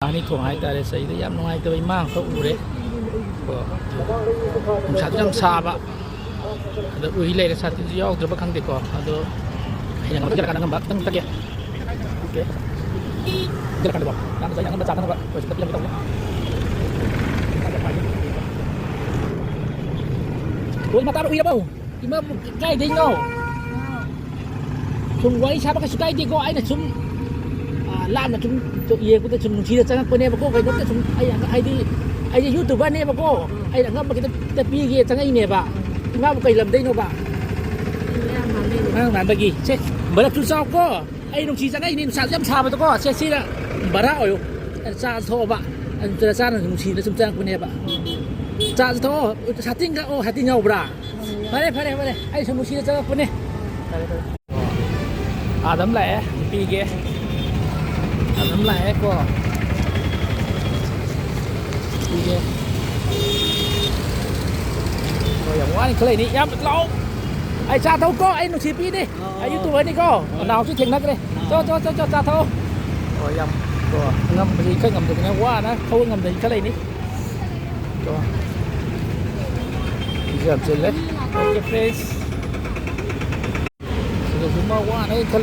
อันนี้ถ่วงหายใจเลยใส่ได้ยับน้อยตัวมากเขาอูเลยก็ชัดยังซาบะada uile ke satu jauh coba kang teko ada yang kita kadang ngembak teng tege oke kita kadang bak dan saya akan baca kan Pak wis kita tahu oi mata uile bau ima kai ding no chung wai siapa ke sukai ding ko ai na chung lan na chung ye ko ta chung chi da chang ko ne ba ko kai da chung ai di youtuber ne ba ko ai da ngam kita ta pi ge chang ai ne ba ngam kai lam dai no ba man bagi che bara tu sao ko ai nong chi chang ai ni sa jam sa ba to ko che si la bara oyo sa tho ba an tra sa na nong chi na sum chang ko ne ba sa tho sa ting ka o ha ting ngau bra pare ai sum chi cha ko ne Adam lẻ pi ge Adam lẻ ko pi geอย่างว่านี่เคยนี่ยับเราไอ้ชาเท่าก็ไอ้หนุ่มชีปีนี่ไอ้ยูทูบเบอร์นี่ก็หนาวช่วยเถียงนักเลยจ้าชาเท่าโอ้ยำก็งำไปเคยงำถึงนะว่านะเขางำถึงเคยนี่ก็เกือบเสร็จเลยโอเคเฟสเดี๋ยวผมมาว่านี่เคย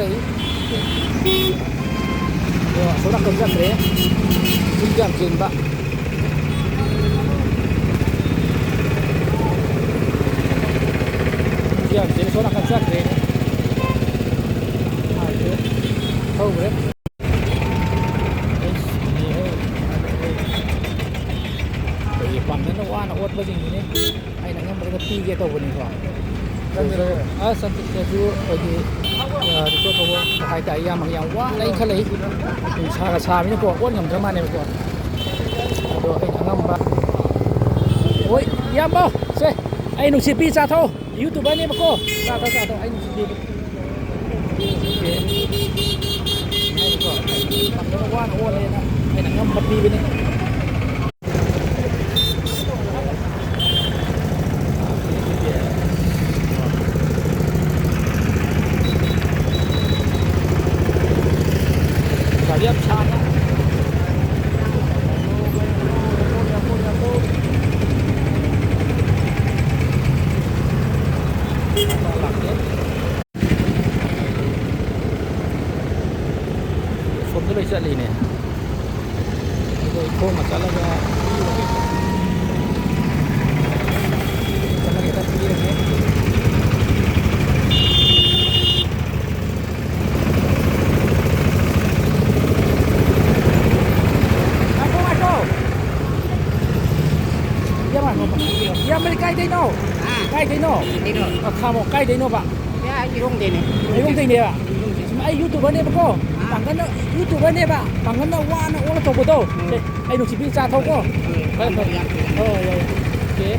ก็สุนัขคนจักรเลยคุณจำจริงปะyang jadi seorang kan sakit ini, ayo, tahu ber? Jadi pandan tu wah nak buat macam ini, ay nangam mereka tiga tahu ni kau. Santik tu lagi, itu tahu, hai tak ayam yang wah lain kali, cara ini kau ngam macam mana kau? Aduh, ay nangam ba? Oi, ayam boh, say, ay nung si pizza tahu. YouTuber ni bako. Tahu ai ni. Okey. Ai ko. Pakar wan ole na. Ai nak ngam pati bini. Kalian sana. Phone tu bisa ni. Itu masalah dia. Kalau kita pergi lagi. Aku. Yang mana? Yang mereka ini no. Kai ini no. Kamu kai ini no pak. Ya, irung deh nih. Irung deh pak. Ai YouTuber ni bako. Bangkan na YouTuber ni ba? Bangkan na wala to ko to. Ai no si pizza to ko. Oh ya. Okay.